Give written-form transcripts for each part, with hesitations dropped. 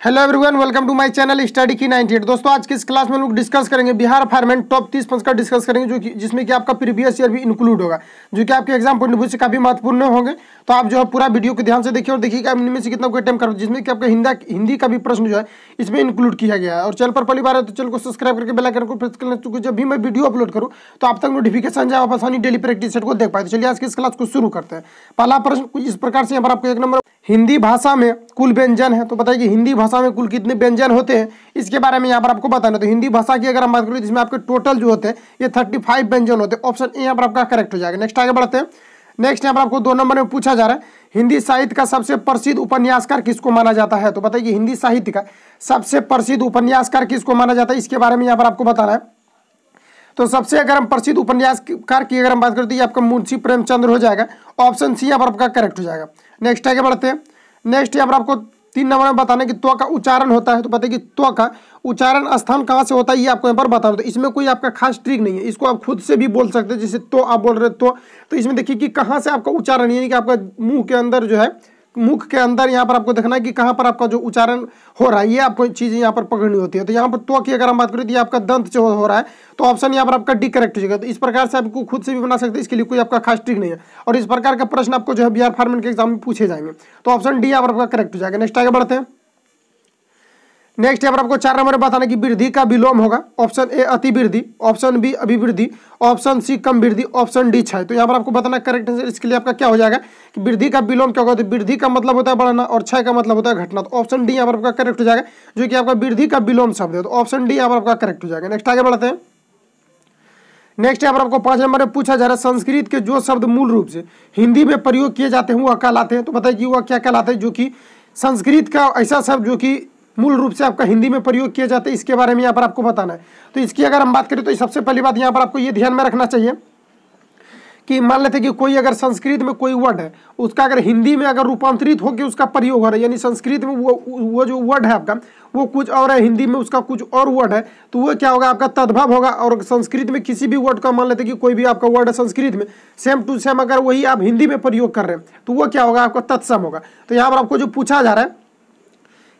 Hello everyone, welcome to my channel study की 98। दोस्तों आज की इस क्लास में हम लोग डिस्कस करेंगे बिहार फायरमैन टॉप 30 पोस्ट का डिस्कस करेंगे, जो कि जिसमें कि आपका प्रीवियस ईयर भी इंक्लूड होगा, जो कि आपके एग्जाम पॉइंट ऑफ व्यू से काफी महत्वपूर्ण होंगे। तो आप जो है पूरा वीडियो को ध्यान से देखिए और देखिए कि आप इनमें से कितना कोई अटेम्प्ट करो, जिसमें कि आपका हिंदी का भी प्रश्न जो है इसमें इंक्लूड किया गया है। और चैनल पर पहली बार है तो चैनल को सब्सक्राइब करके बेल आइकन को प्रेस कर लें, क्योंकि जब भी मैं वीडियो अपलोड करूँ तो आप तक नोटिफिकेशन जाए, आप आसानी डेली प्रैक्टिस सेट को देख पाए। तो चलिए आज की इस क्लास को शुरू करते हैं। पहला प्रश्न कुछ इस प्रकार से, यहाँ पर आपको 1 नंबर, हिंदी भाषा में कुल व्यंजन है, तो बताइए कि हिंदी भाषा में कुल कितने व्यंजन होते हैं, इसके बारे में यहाँ पर आपको बताना। तो हिंदी भाषा की अगर हम बात करें तो इसमें आपके टोटल जो होते हैं ये 35 व्यंजन होते हैं। ऑप्शन ए यहाँ पर आपका करेक्ट हो जाएगा। नेक्स्ट आगे बढ़ते हैं। नेक्स्ट यहाँ पर आपको 2 नंबर में पूछा जा रहा है, हिंदी साहित्य का सबसे प्रसिद्ध उपन्यासकार किसको माना जाता है। तो बताइए कि हिंदी साहित्य का सबसे प्रसिद्ध उपन्यासकार किसको माना जाता है, इसके बारे में यहाँ पर आपको बताना है। तो सबसे अगर हम प्रसिद्ध उपन्यासकार की अगर हम बात करते हैं, आपका मुंशी प्रेमचंद्र हो जाएगा। ऑप्शन सी यहाँ पर आपका करेक्ट हो जाएगा। नेक्स्ट आगे बढ़ते हैं। नेक्स्ट यहाँ पर आपको 3 नंबर में बताना कि त्व का उच्चारण होता है। तो बताइए कि त्व का उच्चारण स्थान कहाँ से होता है, ये आपको यहाँ पर बताना। तो इसमें कोई आपका खास ट्रिक नहीं है, इसको आप खुद से भी बोल सकते हैं। जैसे तो आप बोल रहे तो इसमें देखिए कि कहाँ से आपका उच्चारण, यानी कि आपका मुंह के अंदर जो है, मुख के अंदर यहाँ पर आपको देखना है कि कहाँ पर आपका जो उच्चारण हो रहा है, ये आपको चीज़ें यहाँ पर पकड़नी होती है। तो यहाँ पर तो की अगर हम बात करें तो ये आपका दंत जो हो रहा है, तो ऑप्शन यहाँ पर आपका डी करेक्ट हो जाएगा। तो इस प्रकार से आपको खुद से भी बना सकते हैं, इसके लिए कोई आपका खास ट्रिक नहीं है। और इस प्रकार का प्रश्न आपको जो है बिहार फार्मेंट के एग्जाम में पूछे जाएंगे। तो ऑप्शन डी यहाँ पर आपका करेक्ट हो जाएगा। नेक्स्ट आगे बढ़ते हैं। नेक्स्ट यहाँ पर आपको 4 नंबर में बताना कि वृद्धि का विलोम होगा। ऑप्शन ए अति वृद्धि, ऑप्शन बी अभिवृद्धि, ऑप्शन सी कम वृद्धि, ऑप्शन डी क्षय। तो यहाँ पर आपको बताना करेक्ट आंसर, इसके लिए आपका क्या हो जाएगा कि वृद्धि का विलोम क्या होगा। तो वृद्धि का मतलब होता है बढ़ना और क्षय का मतलब होता है घटना। तो ऑप्शन डी यहाँ पर आपका करेक्ट हो जाएगा, जो कि आपका वृद्धि का विलोम शब्द है। तो ऑप्शन डी यहाँ पर आपका करेक्ट हो जाएगा। नेक्स्ट आगे बढ़ते हैं। नेक्स्ट यहाँ पर आपको 5 नंबर में पूछा जा रहा है, संस्कृत के जो शब्द मूल रूप से हिंदी में प्रयोग किए जाते हैं वह कहलाते हैं। तो बताइए कि वह क्या कहलाते हैं, जो कि संस्कृत का ऐसा शब्द जो कि मूल रूप से आपका हिंदी में प्रयोग किए जाते हैं, इसके बारे में यहाँ पर आपको बताना है। तो इसकी अगर हम बात करें तो सबसे पहली बात यहाँ पर आपको ये ध्यान में रखना चाहिए कि मान लेते कि कोई अगर संस्कृत में कोई वर्ड है, उसका अगर हिंदी में अगर रूपांतरित होकर उसका प्रयोग हो रहा है, यानी संस्कृत में वो जो वर्ड है आपका वो कुछ और है, हिंदी में उसका कुछ और वर्ड है, तो वो क्या होगा, आपका तद्भव होगा। और संस्कृत में किसी भी वर्ड का मान लेते कि कोई भी आपका वर्ड है संस्कृत में, सेम टू सेम अगर वही आप हिंदी में प्रयोग कर रहे हैं तो वो क्या होगा, आपका तत्सम होगा। तो यहाँ पर आपको जो पूछा जा रहा है,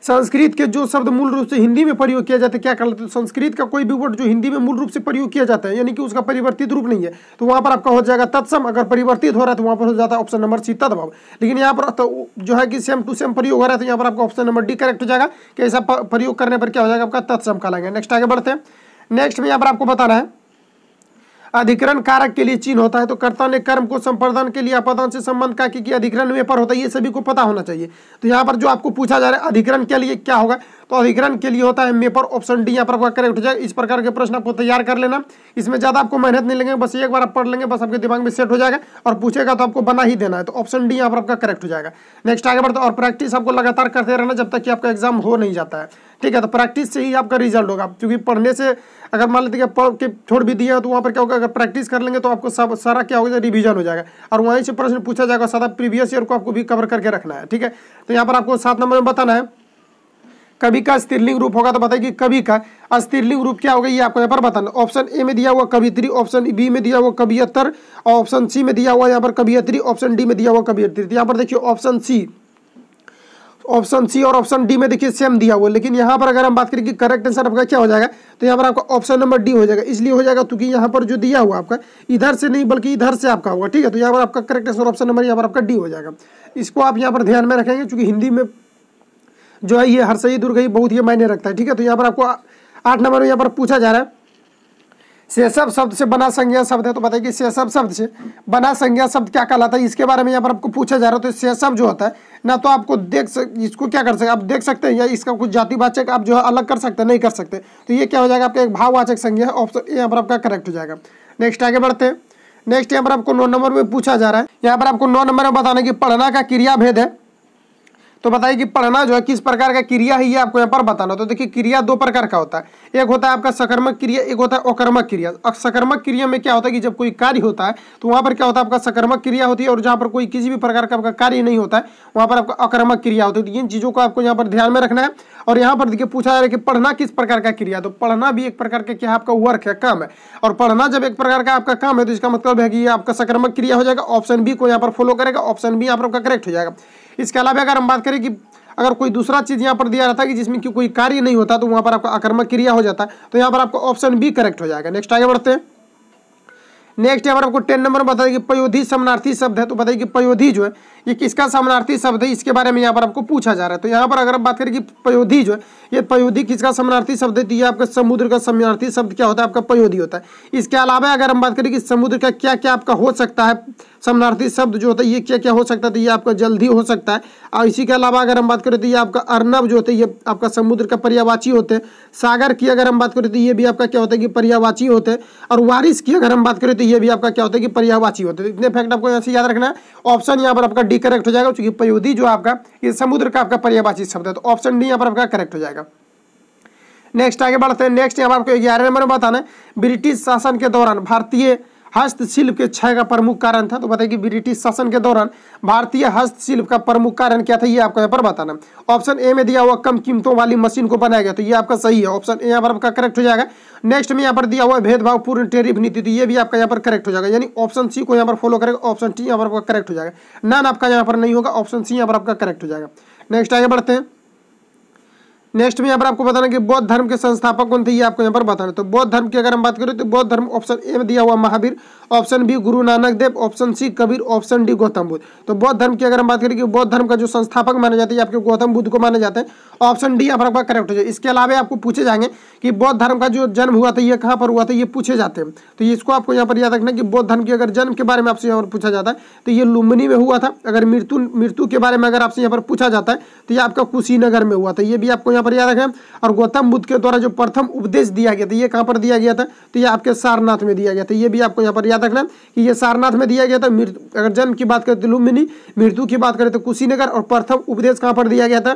संस्कृत के जो शब्द मूल रूप से हिंदी में प्रयोग किया जाता है क्या कहलाते हैं। संस्कृत का कोई भी वर्ड जो हिंदी में मूल रूप से प्रयोग किया जाता है, यानी कि उसका परिवर्तित रूप नहीं है, तो वहां पर आपका हो जाएगा तत्सम। अगर परिवर्तित हो रहा है तो वहां पर हो जाता है ऑप्शन नंबर सी तद्भव। लेकिन यहाँ पर तो जो है कि सेम टू सेम प्रयोग हो रहा है, तो यहाँ पर आपका ऑप्शन नंबर डी करेक्ट हो जाएगा कि ऐसा प्रयोग करने पर क्या हो जाएगा, आपका तत्सम कहलाएंगे। नेक्स्ट आगे बढ़ते हैं। नेक्स्ट में यहाँ पर आपको बताना है, अधिकरण कारक के लिए चिन्ह होता है। तो कर्ता ने कर्म को संपादन के लिए अपदान से संबंध का कि अधिकरण में पर होता है, ये सभी को पता होना चाहिए। तो यहाँ पर जो आपको पूछा जा रहा है अधिकरण के लिए क्या होगा, तो अधिकरण के लिए होता है मेपर। ऑप्शन डी यहाँ पर आपका करेक्ट हो जाएगा। इस प्रकार के प्रश्न आपको तैयार कर लेना, इसमें ज़्यादा आपको मेहनत नहीं लगेगा, बस एक बार आप पढ़ लेंगे, बस आपके दिमाग में सेट हो जाएगा और पूछेगा तो आपको बना ही देना है। तो ऑप्शन डी यहाँ पर आपका करेक्ट हो जाएगा। नेक्स्ट आगे बढ़ते, और प्रैक्टिस आपको लगातार करते रहना जब तक कि आपका एग्जाम हो नहीं जाता है, ठीक है। तो प्रैक्टिस से ही आपका रिजल्ट होगा, क्योंकि पढ़ने से अगर मान लेते कि पढ़ के छोड़ भी दिया तो वहाँ पर क्या होगा, अगर प्रैक्टिस कर लेंगे तो आपको सब सारा क्या होगा, रिवीजन हो जाएगा और वहीं से प्रश्न पूछा जाएगा। सारा प्रीवियस ईयर को आपको भी कवर करके रखना है, ठीक है। तो यहाँ पर आपको 7 नंबर में बताना है, कवि का स्त्रीलिंग रूप होगा। तो बताइए कि कवि का स्त्रीलिंग रूप क्या होगा, ये आपको यहाँ पर बताना। ऑप्शन ए में दिया हुआ कवित्री, ऑप्शन बी में दिया हुआ कवियतर, ऑप्शन सी में दिया हुआ यहाँ पर कवियत्री, ऑप्शन डी में दिया हुआ कवियत्री। तो यहाँ पर देखिए ऑप्शन सी और ऑप्शन डी में देखिए सेम दिया हुआ, लेकिन यहाँ पर अगर हम बात करें कि करेक्ट आंसर आपका क्या हो जाएगा, तो यहाँ पर आपका ऑप्शन नंबर डी हो जाएगा। इसलिए हो जाएगा क्योंकि यहाँ पर जो दिया हुआ आपका इधर से नहीं बल्कि इधर से आपका होगा, ठीक है। तो यहाँ पर आपका करेक्ट आंसर ऑप्शन नंबर यहाँ पर आपका डी हो जाएगा। इसको आप यहाँ पर ध्यान में रखेंगे, क्योंकि हिंदी में जो है ये हर्षई दुर्गई बहुत ही मायने रखता है, ठीक है। तो यहाँ पर आपको 8 नंबर में यहाँ पर पूछा जा रहा है, शेषव शब्द से बना संज्ञा शब्द है। तो बताइए कि शेषव शब्द से बना संज्ञा शब्द क्या कहलाता है, इसके बारे में यहाँ पर आपको पूछा जा रहा है। तो शेषव जो होता है ना, तो आपको इसको क्या कर सकते हैं, आप देख सकते हैं या इसका कुछ जातिवाचक आप जो है अलग कर सकते हैं, नहीं कर सकते। तो ये क्या हो जाएगा, आपका एक भाववाचक संज्ञा है। ऑप्शन यहाँ पर आपका करेक्ट हो जाएगा। नेक्स्ट आगे बढ़ते हैं। नेक्स्ट यहाँ पर आपको 9 नंबर में पूछा जा रहा है, यहाँ पर आपको 9 नंबर में बताना कि पढ़ना का क्रिया भेद है। तो बताइए कि पढ़ना जो है किस प्रकार का क्रिया है, ये आपको यहाँ पर बताना। तो देखिए क्रिया 2 प्रकार का होता है, एक होता है आपका सकर्मक क्रिया, एक होता है अकर्मक क्रिया। सकर्मक क्रिया में क्या होता है कि जब कोई कार्य होता है तो वहाँ पर क्या होता है, आपका सकर्मक क्रिया होती है, और जहाँ पर कोई किसी भी प्रकार का आपका कार्य नहीं होता है वहाँ पर आपका अकर्मक क्रिया होती है। तो इन चीज़ों को आपको यहाँ पर ध्यान में रखना है। और यहाँ पर देखिए पूछा जा रहा है कि पढ़ना किस प्रकार का क्रिया, तो पढ़ना भी एक प्रकार का क्या आपका वर्क है, काम है। और पढ़ना जब एक प्रकार का आपका काम है तो इसका मतलब है कि ये आपका सकर्मक क्रिया हो जाएगा। ऑप्शन बी को यहाँ पर फॉलो करेगा, ऑप्शन बी यहाँ पर आपका करेक्ट हो जाएगा। इसके अलावा अगर हम बात करें कि अगर कोई दूसरा चीज़ यहाँ पर दिया रहता है कि जिसमें कि कोई कार्य नहीं होता तो वहाँ पर आपका आकर्मक क्रिया हो जाता है, तो यहाँ पर आपका ऑप्शन बी करेक्ट हो जाएगा। नेक्स्ट आगे बढ़ते हैं। नेक्स्ट यहाँ पर आपको 10 नंबर में बताइए कि पयोधी समानार्थी शब्द है, तो बताइए कि पयोधी जो है ये किसका समानार्थी शब्द है, इसके बारे में यहाँ पर आपको पूछा जा रहा है। तो यहाँ पर अगर आप बात करें कि पयोधी जो है ये पयोधी किसका समानार्थी शब्द है, तो ये आपका समुद्र का समानार्थी शब्द क्या होता है, आपका पयोधी होता है। इसके अलावा अगर हम बात करें कि समुद्र का क्या क्या आपका हो सकता है समानार्थी शब्द जो होता है ये क्या क्या हो सकता है, तो ये आपका जल्दी हो सकता है। और इसी के अलावा अगर हम बात करें तो ये आपका अर्नब जो होते हैं ये आपका समुद्र का पर्यायवाची होते हैं। सागर की अगर हम बात करें तो ये भी आपका क्या होता है कि पर्यायवाची होते हैं। और वारिस की अगर हम बात करें तो ये भी आपका क्या होता है कि पर्यायवाची होते हैं। इतने फैक्ट आपको यहाँ से याद रखना है। ऑप्शन यहाँ पर आपका डी करेक्ट हो जाएगा, क्योंकि पयोधी जो आपका ये समुद्र का आपका पर्यायवाची शब्द है, तो ऑप्शन डी यहाँ पर आपका करेक्ट हो जाएगा। नेक्स्ट आगे बढ़ते हैं। नेक्स्ट यहाँ पर आपको 11 नंबर में बताना है ब्रिटिश शासन के दौरान भारतीय हस्तशिल्प के क्षय का प्रमुख कारण था, तो बताइए कि ब्रिटिश शासन के दौरान भारतीय हस्तशिल्प का प्रमुख कारण क्या था, ये आपको यहाँ पर बताना। ऑप्शन ए में दिया हुआ कम कीमतों वाली मशीन को बनाया गया, तो ये आपका सही है, ऑप्शन ए यहाँ पर आपका करेक्ट हो जाएगा। नेक्स्ट में यहाँ पर दिया हुआ भेदभावपूर्ण टैरिफ नीति, तो ये भी आपका यहाँ पर करेक्ट हो जाएगा, यानी ऑप्शन सी को यहाँ पर फॉलो करेगा, ऑप्शन टी यहाँ पर आपका करेक्ट हो जाएगा। नन आपका यहाँ पर नहीं होगा, ऑप्शन सी यहाँ पर आपका करेक्ट हो जाएगा। नेक्स्ट आगे बढ़ते हैं। नेक्स्ट में यहाँ पर आपको बताना कि बौद्ध धर्म के संस्थापक कौन थे, ये आपको यहाँ पर बताना। तो बौद्ध धर्म की अगर हम बात करें तो बौद्ध धर्म ऑप्शन ए में दिया हुआ Mahavir, option B Guru Nanak Dev, option C Kabir, option D Gautam Buddha. तो बौद्ध धर्म की अगर हम बात करें कि बौद्ध धर्म का जो संस्थापक माने जाते हैं आपके गौतम बुद्ध को माने जाते हैं, ऑप्शन डी यहाँ पर आपका करेक्ट हो जाए। इसके अलावा आपको पूछे जाएंगे कि बौद्ध धर्म का जो जन्म हुआ था ये कहाँ पर हुआ था, ये पूछे जाते हैं। तो इसको आपको यहाँ पर याद रखना कि बौद्ध धर्म के अगर जन्म के बारे में आपसे यहाँ पर पूछा जाता है तो ये लुम्बिनी में हुआ था। अगर मृत्यु के बारे में अगर आपसे यहाँ पर पूछा जाता है तो ये आपका कुशीनगर में हुआ था, ये भी आपको यहाँ पर याद रखें। और गौतम बुद्ध के द्वारा जो प्रथम उपदेश दिया गया था ये कहाँ पर दिया गया था, तो ये आपके सारनाथ में दिया गया था, ये भी आपको यहाँ पर याद रखना कि ये सारनाथ में दिया गया था। अगर जन्म की बात करें तो लुम्बिनी, मृत्यु की बात करें तो कुशीनगर, और प्रथम उपदेश कहाँ पर दिया गया था,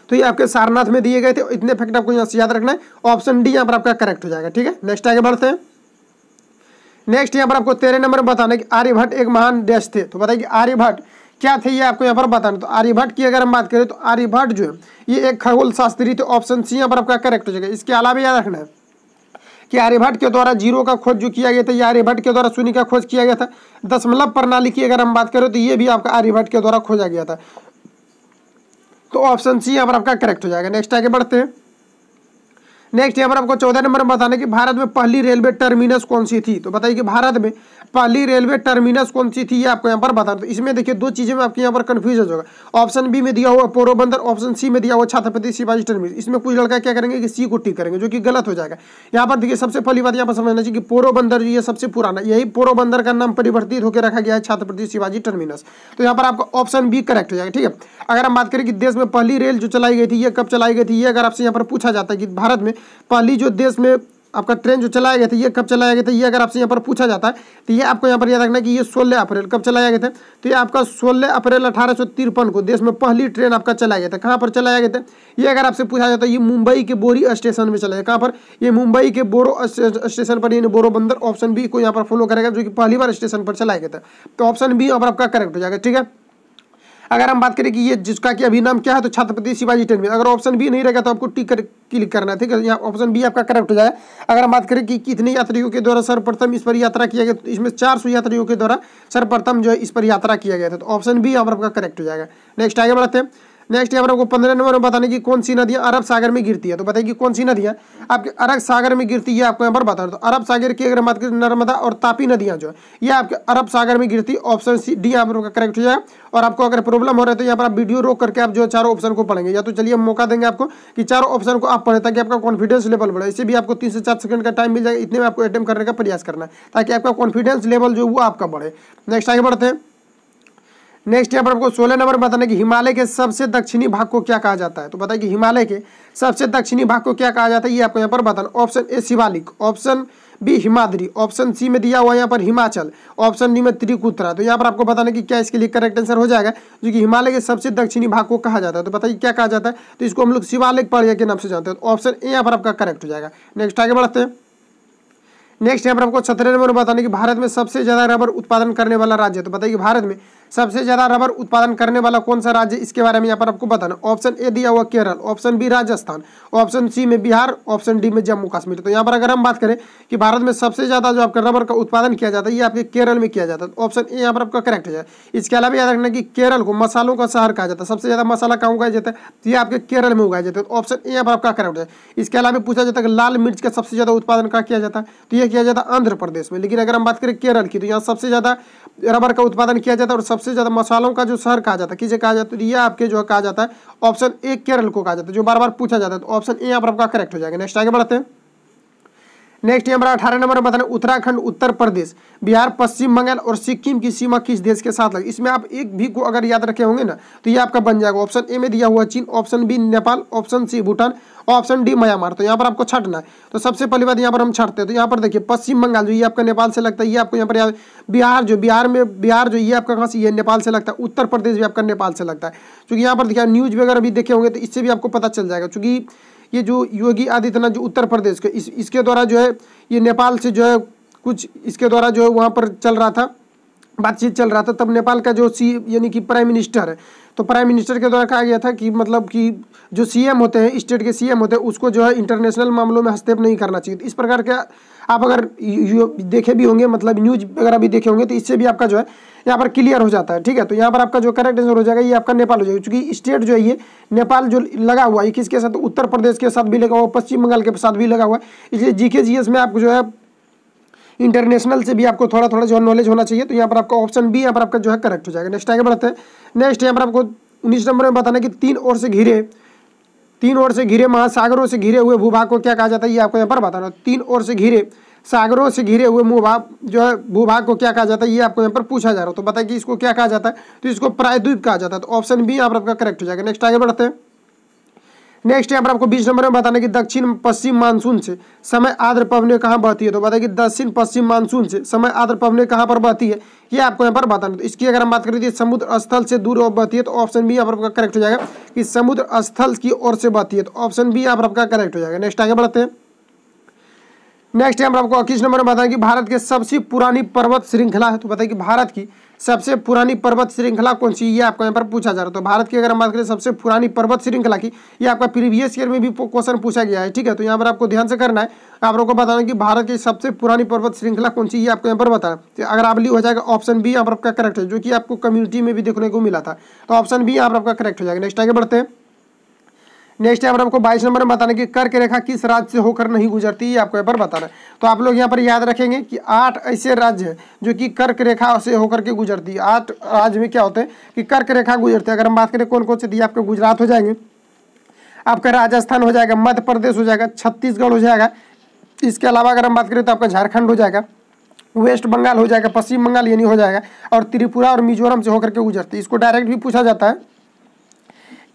तो ये आपके सारनाथ में दिए गए थे। इतने फैक्ट आपको यहाँ से याद रखना है, ऑप्शन डी यहाँ पर आपका करेक्ट हो जाएगा। ठीक है, नेक्स्ट आगे बढ़ते हैं। नेक्स्ट यहाँ पर आपको 13 नंबर बताना है कि आर्यभट्ट एक महान देश थे, तो बताइए कि आर्यभट्ट क्या थे, ये आपको यहाँ पर बताना। तो आर्यभट्ट की अगर हम बात करें तो आर्यभट्ट जो है ये एक खगोल शास्त्री थे, ऑप्शन सी यहाँ पर आपका करेक्ट हो जाएगा। इसके अलावा याद रखना है कि आर्यभट्ट के द्वारा जीरो का खोज जो किया गया था, ये आर्यभट्ट के द्वारा शून्य का खोज किया गया था। दशमलव प्रणाली की अगर हम बात करें तो ये भी आपका आर्यभट्ट के द्वारा खोजा गया था, तो ऑप्शन सी यहाँ पर आपका करेक्ट हो जाएगा। नेक्स्ट आगे बढ़ते हैं। नेक्स्ट यहाँ पर आपको 14 नंबर में बताना कि भारत में पहली रेलवे टर्मिनस कौन सी थी, तो बताइए कि भारत में पहली रेलवे टर्मिनस कौन सी थी, ये आपको यहाँ पर बताना। तो इसमें देखिए दो चीजें में आपके यहाँ पर कंफ्यूज होगा। ऑप्शन बी में दिया हुआ पोरबंदर, ऑप्शन सी में दिया हुआ छत्रपति शिवाजी टर्मिनस। इसमें कुछ लड़का क्या करेंगे कि सी को टिक करेंगे, जो कि गलत हो जाएगा। यहाँ पर देखिए सबसे पहली बात यहाँ पर समझना चाहिए कि पोरबंदर ये सबसे पुराना, यही पोरबंदर का नाम परिवर्तित होकर रखा गया है छत्रपति शिवाजी टर्मिनस। तो यहाँ पर आपका ऑप्शन बी करेक्ट हो जाएगा। ठीक है, अगर हम बात करें कि देश में पहली रेल जो चलाई गई थी ये कब चलाई गई थी, ये अगर आपसे यहाँ पर पूछा जाता है कि भारत में पहली जो देश में आपका ट्रेन जो चलाया गया था ये कब चलाया गया था, ये अगर आपसे यहाँ पर पूछा जाता है तो ये आपको यहाँ पर याद रखना कि ये 16 अप्रैल कब चलाया गया था, तो ये आपका 16 अप्रैल 1853 को देश में पहली ट्रेन आपका चलाया गया था। कहाँ पर चलाया गया था, ये अगर आपसे पूछा जाता है ये मुंबई के बोरी स्टेशन में चलाया। कहाँ पर, ये मुंबई के बोरो स्टेशन पर, यानी बोरोबंदर। ऑप्शन बी को यहाँ पर फॉलो करेगा, जो कि पहली बार स्टेशन पर चलाया गया था, तो ऑप्शन बी यहाँ पर आपका करेक्ट हो जाएगा। ठीक है, अगर हम बात करें कि ये जिसका कि अभी नाम क्या है तो छत्रपति शिवाजी टर्मिनस, अगर ऑप्शन बी नहीं रहेगा तो आपको टिक कर क्लिक करना है। ठीक है, यहाँ ऑप्शन बी आपका करेक्ट हो जाएगा। अगर हम बात करें कि कितने यात्रियों के द्वारा सर्वप्रथम इस पर यात्रा किया गया, तो इसमें 400 यात्रियों के द्वारा सर्वप्रथम जो है इस पर यात्रा किया गया था, तो ऑप्शन बी यहाँ पर आपका करेक्ट हो जाएगा। नेक्स्ट आगे बढ़ते हैं। नेक्स्ट यहाँ पर आपको 15 नंबर में बताने की कौन सी नदियाँ अरब सागर में गिरती है, तो बताइए कि कौन सी नदियाँ आपके अरब सागर में गिरती है, आपको यहाँ पर बताना। तो अरब सागर की अगर हम बात करें नर्मदा और तापी नदियाँ जो है ये आपके अरब सागर में गिरती है, ऑप्शन सी डी यहाँ पर करेक्ट हो जाएगा। और आपको अगर प्रॉब्लम हो रहा है तो यहाँ पर आप वीडियो रोक करके आप जो चारों ऑप्शन को पढ़ेंगे, या तो चलिए हम मौका देंगे आपको कि चारों ऑप्शन को आप पढ़ें ताकि आपका कॉन्फिडेंस लेवल बढ़े। इससे भी आपको 3 से 4 सेकंड का टाइम मिल जाएगा, इतने में आपको अटेम्प्ट करने का प्रयास करना है ताकि आपका कॉन्फिडेंस लेवल जो वो आपका बढ़े। नेक्स्ट आगे बढ़ते हैं। नेक्स्ट यहाँ पर आपको 16 नंबर बताना कि हिमालय के सबसे दक्षिणी भाग को क्या कहा जाता है, तो बताइए कि हिमालय के सबसे दक्षिणी भाग को क्या कहा जाता है, ये आपको यहाँ पर बताना। Option A Shivalik, option B Himadri, option C में दिया हुआ यहाँ पर हिमाचल, ऑप्शन डी में त्रिकुत्रा। तो यहाँ पर आपको बताना कि क्या इसके लिए करेक्ट आंसर हो जाएगा, जो कि हिमालय के सबसे दक्षिणी भाग को कहा जाता है। तो बताइए क्या कहा जाता है, तो इसको हम लोग शिवालिक पहाड़िया के नाम से जानते हैं, तो ऑप्शन ए यहाँ पर आपका करेक्ट हो जाएगा। नेक्स्ट आगे बढ़ते हैं। नेक्स्ट यहाँ पर आपको 17 नंबर बताने कि भारत में सबसे ज्यादा रबर उत्पादन करने वाला राज्य, तो बताइए भारत में सबसे ज्यादा रबर उत्पादन करने वाला कौन सा राज्य, इसके बारे में यहाँ पर आपको बताना। ऑप्शन ए दिया हुआ Kerala, option B Rajasthan, option C में बिहार, ऑप्शन डी में जम्मू कश्मीर। तो यहाँ पर अगर हम बात करें कि भारत में सबसे ज्यादा जो आपका रबर का उत्पादन किया जाता है ये आपके केरल में किया जाता है, तो ऑप्शन ए यहाँ पर आपका करेक्ट हो जाए। इसके अलावा याद रखना कि केरल को मसालों का शहर कहा जाता है, सबसे ज्यादा मसाला कहाँ उगाया जाता है, तो ये आपके केरल में उगाया जाता है, तो ऑप्शन ए यहाँ पर आपका करेक्ट हो जाए। इसके अलावा पूछा जाता है कि लाल मिर्च का सबसे ज्यादा उत्पादन कहाँ किया जाता है, तो यह किया जाता है आंध्र प्रदेश में। लेकिन अगर हम बात करें केरल की, तो यहाँ सबसे ज्यादा रबर का उत्पादन किया जाता है और सबसे ज्यादा मसालों का जो शहर कहा जाता है, किसे कहा जाता है, ये आपके जो कहा जाता है ऑप्शन ए केरल को कहा जाता है, जो बार बार पूछा जाता है, तो ऑप्शन ए यहाँ पर आपका करेक्ट हो जाएगा। नेक्स्ट आगे बढ़ते हैं। नेक्स्ट यहाँ पर 18 नंबर में बताना, उत्तराखंड, उत्तर प्रदेश, बिहार, पश्चिम बंगाल और सिक्किम की सीमा किस देश के साथ लगी। इसमें आप एक भी को अगर याद रखे होंगे ना तो ये आपका बन जाएगा। ऑप्शन ए में दिया हुआ चीन, option B Nepal, option C Bhutan, option D Myanmar. तो यहाँ पर आपको छाटना है। तो सबसे पहली बात यहाँ पर हम छाटते हैं, तो यहाँ पर देखिए पश्चिम बंगाल जो ये आपका नेपाल से लगता है, ये आपको यहाँ पर याद, बिहार जो ये आपका कहाँ से, ये नेपाल से लगता है, उत्तर प्रदेश भी आपका नेपाल से लगता है। क्योंकि यहाँ पर देखिए न्यूज वगैरह भी देखे होंगे तो इससे भी आपको पता चल जाएगा। क्योंकि ये जो योगी आदित्यनाथ जो उत्तर प्रदेश के इसके द्वारा जो है ये नेपाल से जो है कुछ इसके द्वारा जो है वहाँ पर चल रहा था, बातचीत चल रहा था, तब नेपाल का जो यानी कि प्राइम मिनिस्टर है, तो प्राइम मिनिस्टर के द्वारा कहा गया था कि मतलब कि जो सीएम होते हैं, स्टेट के सीएम होते हैं, उसको जो है इंटरनेशनल मामलों में हस्तक्षेप नहीं करना चाहिए। तो इस प्रकार के आप अगर देखे भी होंगे, मतलब न्यूज वगैरह भी देखे होंगे, तो इससे भी आपका जो है यहाँ पर क्लियर हो जाता है। ठीक है, तो यहाँ पर आपका जो करेक्ट आंसर हो जाएगा ये आपका नेपाल हो जाएगा। क्योंकि स्टेट जो है ये नेपाल जो लगा हुआ है, किसके साथ, उत्तर प्रदेश के साथ भी लगा हुआ, पश्चिम बंगाल के साथ भी लगा हुआ है। इसलिए जीके जीएस में आपको जो है इंटरनेशनल से भी आपको थोड़ा थोड़ा जो नॉलेज होना चाहिए। तो यहाँ पर आपका ऑप्शन बी यहाँ पर आपका जो है करेक्ट हो जाएगा। नेक्स्ट आगे बढ़ते हैं। नेक्स्ट यहाँ पर आपको 19 नंबर में बताना कि तीन ओर से घिरे महासागरों से घिरे हुए भूभाग को क्या कहा जाता है, ये आपको यहाँ पर बताना। तीन ओर से घिरे सागरों से घिरे हुए जो है भूभाग को क्या कहा जाता है, ये आपको यहाँ पर पूछा जा रहा है। तो बताइए कि इसको क्या कहा जाता है, तो इसको प्रायद्वीप कहा जाता है। तो ऑप्शन बी यहाँ पर आपका करेक्ट हो जाएगा। नेक्स्ट आगे बढ़ते हैं। नेक्स्ट यहाँ पर आपको 20 नंबर में बताना कि दक्षिण पश्चिम मानसून से समय आर्द्र पवनें कहाँ बहती है। तो बताइए कि दक्षिण पश्चिम मानसून से समय आर्द्र पवनें कहाँ पर बहती है, ये आपको यहाँ पर बताना। तो इसकी अगर हम बात करें तो समुद्र स्थल से दूर बहती है, तो ऑप्शन बी यहाँ पर आपका करेक्ट हो जाएगा कि समुद्र स्थल की ओर से बहती है। तो ऑप्शन बी यहाँ पर आपका करेक्ट हो जाएगा। नेक्स्ट आगे बढ़ते हैं। नेक्स्ट यहाँ पर आपको 21 नंबर में बताया कि भारत की सबसे पुरानी पर्वत श्रृंखला है। तो बताइए कि भारत की सबसे पुरानी पर्वत श्रृंखला कौन सी, ये आपको यहाँ पर पूछा जा रहा है। तो भारत की अगर हम बात करें सबसे पुरानी पर्वत श्रृंखला की, ये आपका प्रीवियस ईयर में भी क्वेश्चन पूछा गया है। ठीक है, तो यहाँ पर आपको ध्यान से करना है, आप लोगों को बताना कि भारत की सबसे पुरानी पर्वत श्रृंखला कौन सी, ये आपको यहाँ पर बताना। तो अगर आप हो जाएगा ऑप्शन बी यहाँ पर आपका करेक्ट है, जो कि आपको कम्युनिटी में भी देखने को मिला था। तो ऑप्शन बी यहाँ पर आपका करेक्ट हो जाएगा। नेक्स्ट आगे बढ़ते हैं। नेक्स्ट यहाँ पर आपको 22 नंबर में बताना कि कर्क रेखा किस राज्य से होकर नहीं गुजरती, ये आपको यहाँ पर बताना है। तो आप लोग यहाँ पर याद रखेंगे कि 8 ऐसे राज्य हैं जो कि कर्क रेखा से होकर के गुजरती है। 8 राज्य में क्या होते हैं कि कर्क रेखा गुजरती है। अगर हम बात करें कौन कौन से, दिए आपके गुजरात हो जाएंगे, आपका राजस्थान हो जाएगा, मध्य प्रदेश हो जाएगा, छत्तीसगढ़ हो जाएगा। इसके अलावा अगर हम बात करें तो आपका झारखंड हो जाएगा, वेस्ट बंगाल हो जाएगा, पश्चिम बंगाल यानी हो जाएगा, और त्रिपुरा और मिजोरम से होकर के गुजरती है। इसको डायरेक्ट भी पूछा जाता है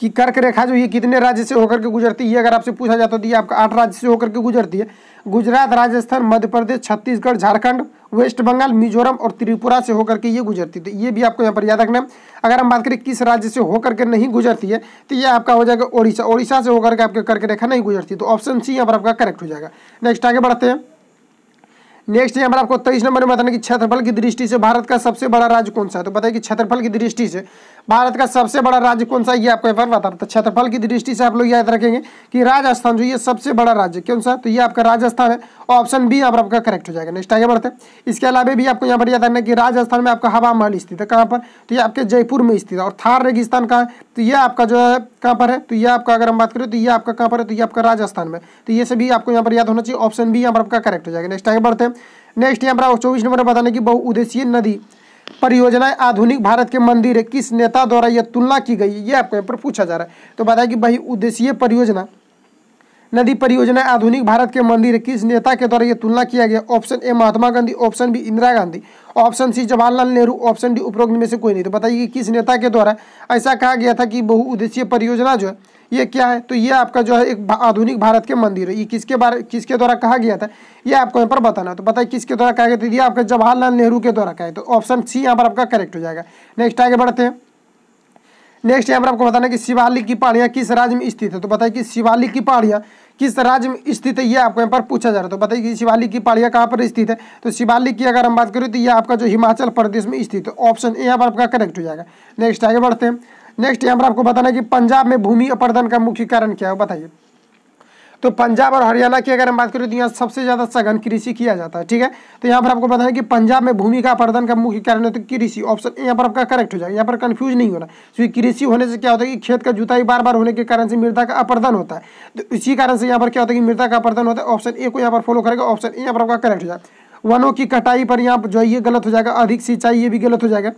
कि कर्क रेखा जो ये कितने राज्य से होकर के गुजरती है, ये अगर आपसे पूछा जाता है तो ये आपका 8 राज्य से होकर के गुजरती है। गुजरात, राजस्थान, मध्य प्रदेश, छत्तीसगढ़, झारखंड, वेस्ट बंगाल, मिजोरम और त्रिपुरा से होकर के ये गुजरती है। तो ये भी आपको यहाँ पर याद रखना है। अगर हम बात करें किस राज्य से होकर के नहीं गुजरती है, तो ये आपका हो जाएगा ओडिशा से होकर के आपके कर्क रेखा नहीं गुजरती। तो ऑप्शन सी यहाँ पर आपका करेक्ट हो जाएगा। नेक्स्ट आगे बढ़ते हैं। नेक्स्ट यहाँ पर आपको 23 नंबर में बताना कि क्षेत्रफल की दृष्टि से भारत का सबसे बड़ा राज्य कौन सा है। तो बताइए कि क्षेत्रफल की दृष्टि से भारत का सबसे बड़ा राज्य कौन सा है, ये आपको यहाँ पर बताना। तो क्षेत्रफल की दृष्टि से आप लोग याद रखेंगे कि राजस्थान जो ये सबसे बड़ा राज्य कौन सा, तो ये आपका राजस्थान है। ऑप्शन बी यहाँ पर आपका करेक्ट हो जाएगा। नेक्स्ट आगे बढ़ते हैं। इसके अलावा भी आपको यहाँ पर याद रखना है कि राजस्थान में आपका हवा महल स्थित है, कहाँ पर, तो ये आपके जयपुर में स्थित है। और थार रेगिस्तान कहाँ है, तो ये आपका जो है कहाँ पर है, तो ये आपका अगर हम बात करें तो ये आपका कहाँ पर है, तो ये आपका राजस्थान में। तो ये सभी आपको यहाँ पर याद होना चाहिए। ऑप्शन बी यहाँ पर आपका करेक्ट हो जाएगा। नेक्स्ट आगे बढ़ते हैं। नेक्स्ट यहाँ पर आपको 24 नंबर में बताने की बहुउद्देशीय नदी परियोजनाएं आधुनिक भारत के मंदिर है किस नेता द्वारा यह तुलना की गई, ये आपको यहाँ पर पूछा जा रहा है। तो बताया कि बहुउद्देशीय परियोजना नदी परियोजना आधुनिक भारत के मंदिर किस नेता के द्वारा यह तुलना किया गया। Option A Mahatma Gandhi, option B Indira Gandhi, option C Jawaharlal Nehru, option D उपरोक्त में से कोई नहीं। तो बताइए कि किस नेता के द्वारा ऐसा कहा गया था कि बहुउद्देशीय परियोजना जो है ये क्या है, तो ये आपका जो है एक आधुनिक भारत के मंदिर है। ये किसके द्वारा कहा गया था, ये आपको यहाँ पर बताना। तो बताइए किसके द्वारा कहा गया था, ये आपका जवाहरलाल नेहरू के द्वारा कहा है। तो ऑप्शन सी यहाँ पर आपका करेक्ट हो जाएगा। नेक्स्ट आगे बढ़ते हैं। नेक्स्ट यहाँ पर आपको बताना कि शिवालिक की पहाड़ियाँ किस राज्य में स्थित है, तो बताइए कि शिवालिक की पहाड़ियाँ किस राज्य में स्थित है, ये आपको यहाँ पर पूछा जा रहा है। तो बताइए कि शिवालिक की पहाड़ियाँ कहाँ पर स्थित है, तो शिवालिक की अगर हम बात करें तो ये आपका जो हिमाचल प्रदेश में स्थित है, ऑप्शन ए यहाँ पर आपका करेक्ट हो जाएगा। नेक्स्ट आगे बढ़ते हैं। नेक्स्ट यहाँ पर आपको बताना कि पंजाब में भूमि अपरदन का मुख्य कारण क्या है, बताइए। तो पंजाब और हरियाणा की अगर हम बात करें तो यहाँ सबसे ज़्यादा सघन कृषि किया जाता है, ठीक है। तो यहाँ पर आपको बताना है कि पंजाब में भूमि का अपरदन का मुख्य कारण है तो कृषि, ऑप्शन यहाँ पर आपका करेक्ट हो जाएगा। यहाँ पर कंफ्यूज नहीं होना, क्योंकि कृषि होने से क्या होता है कि खेत का जुताई बार बार होने के कारण से मृदा का अपरदन होता है, तो इसी कारण से यहाँ पर क्या होता है कि मृदा का अपरदन होता है। ऑप्शन ए को यहाँ पर फॉलो करेगा, ऑप्शन ए यहाँ पर आपका करेक्ट हो जाएगा। वनों की कटाई पर यहाँ जो है ये गलत हो जाएगा, अधिक सिंचाई ये भी गलत हो जाएगा,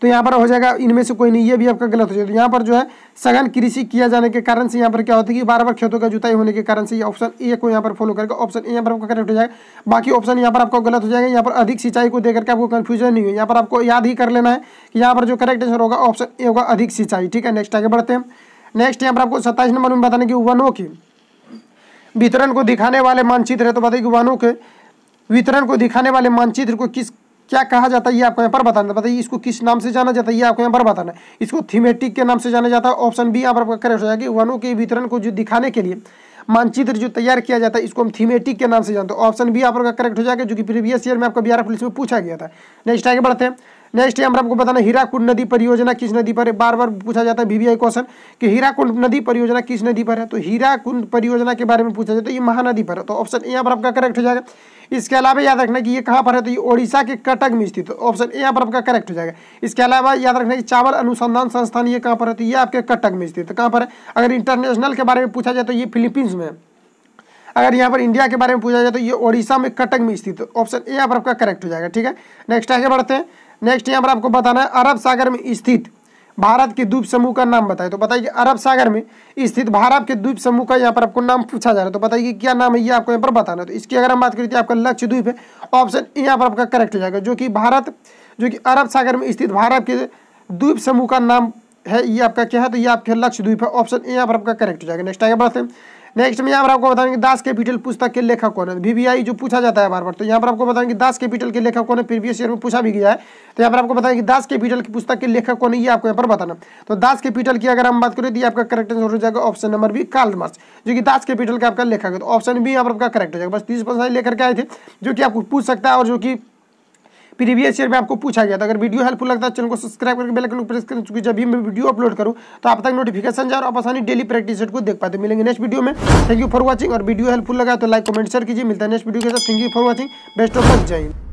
तो यहाँ पर हो जाएगा इनमें से कोई नहीं, ये भी आपका गलत हो जाएगा। यहाँ पर जो है सघन कृषि किया जाने के कारण से यहाँ पर क्या होता है कि बार बार खेतों का जुताई होने के कारण से ये ऑप्शन ए को यहाँ पर फॉलो करेगा, ऑप्शन ए यहाँ पर आपका करेक्ट हो जाएगा। बाकी ऑप्शन यहाँ पर आपको गलत हो जाएगा। यहाँ पर अधिक सिंचाई को देकर के आपको कंफ्यूजन नहीं हो, यहाँ पर आपको याद ही कर लेना है कि यहाँ पर जो करेक्ट आंसर होगा ऑप्शन ए होगा, अधिक सिंचाई, ठीक है। नेक्स्ट आगे बढ़ते हैं। नेक्स्ट यहाँ पर आपको 27 नंबर में बताना कि वनों की वितरण को दिखाने वाले मानचित्र है, तो बताइए कि वनों के वितरण को दिखाने वाले मानचित्र को क्या कहा जाता है, ये आपको यहाँ पर बताना। बताइए इसको किस नाम से जाना जाता है, ये आपको यहाँ पर बताना है। इसको थीमेटिक के नाम से जाना जाता है, ऑप्शन बी यहाँ पर आपका करेक्ट हो जाएगा कि वनों के वितरण को जो दिखाने के लिए मानचित्र जो तैयार किया जाता है इसको हम थीमेटिक के नाम से जानते हैं, ऑप्शन बी यहाँ पर करेक्ट हो जाएगा, जो कि प्रीवियस ईयर में आपका बिहार पुलिस में पूछा गया था। नेक्स्ट आगे बढ़ते हैं। नेक्स्ट यहाँ पर आपको बताना हीराकुंड नदी परियोजना किस नदी पर है, बार बार पूछा जाता है VVI क्वेश्चन कि हीराकुंड नदी परियोजना किस नदी पर है, तो हीराकुंड परियोजना के बारे में पूछा जाता है, ये महानदी पर है, तो ऑप्शन ए यहाँ पर आपका करेक्ट हो जाएगा। इसके अलावा याद रखना कि ये कहाँ पर है, तो ये ओडिशा के कटक में स्थित है, ऑप्शन ए यहाँ पर आपका करेक्ट हो जाएगा। इसके अलावा याद रखना कि चावल अनुसंधान संस्थान ये कहाँ पर है, तो ये आपके कटक में स्थित है। कहाँ पर है, अगर इंटरनेशनल के बारे में पूछा जाए तो ये फिलीपींस में है, अगर यहाँ पर इंडिया के बारे में पूछा जाए तो ये ओडिशा में कटक में स्थित है, ऑप्शन ए यहाँ पर आपका करेक्ट हो जाएगा, ठीक है। नेक्स्ट आगे बढ़ते हैं। नेक्स्ट यहाँ पर आपको बताना है अरब सागर में स्थित भारत के द्वीप समूह का नाम बताइए, तो बताइए अरब सागर में स्थित भारत के द्वीप समूह का यहाँ पर आपको नाम पूछा जा रहा है, तो बताइए क्या नाम है, ये आपको यहाँ पर बताना है। तो इसकी अगर हम बात करें तो आपका लक्षद्वीप है, ऑप्शन ए यहाँ पर आपका करेक्ट हो जाएगा, जो कि अरब सागर में स्थित भारत के द्वीप समूह का नाम है, ये आपका क्या है, तो ये आपका लक्षद्वीप है, ऑप्शन ए यहाँ पर आपका करेक्ट हो जाएगा। नेक्स्ट आगे बढ़ते हैं। नेक्स्ट में यहाँ पर आपको बताएंगे दास कैपिटल पुस्तक के लेखक कौन है, VVI जो पूछा जाता है बार बार, तो यहाँ पर आपको बताएंगे दास कैपिटल के लेखक कौन है, प्रीवियस ईयर में पूछा भी गया है, तो यहाँ पर आपको बताएंगे दास कैपिटल की पुस्तक के लेखक कौन है, ये आपको यहाँ पर बताना। तो दास कैपिटल की अगर हम बात करें तो ये आपका करेक्ट आंसर हो जाएगा option number B, Karl Marx, जो कि दास कैपिटल का आपका लेखक है, तो ऑप्शन बी यहाँ पर आपका करेक्ट हो जाएगा। बस 30% लेकर के आए थे जो कि आपको पूछ सकता है और जो कि प्रीवियस ईयर में आपको पूछा गया था। अगर वीडियो हेल्पफुल लगता है चैनल को सब्सक्राइब करके बेल आइकन को प्रेस करें, क्योंकि जब भी मैं वीडियो अपलोड करूं तो आप तक नोटिफिकेशन जाए और आप आसानी डेली प्रैक्टिस सेट को देख पाते। मिलेंगे नेक्स्ट वीडियो में। थैंक यू फॉर वॉचिंग, और वीडियो हेल्पफुल लगा तो लाइक कमेंट शेयर कीजिए। मिलता है नेक्स्ट वीडियो के साथ। Thank you for watching, best of luck, जय हिंद।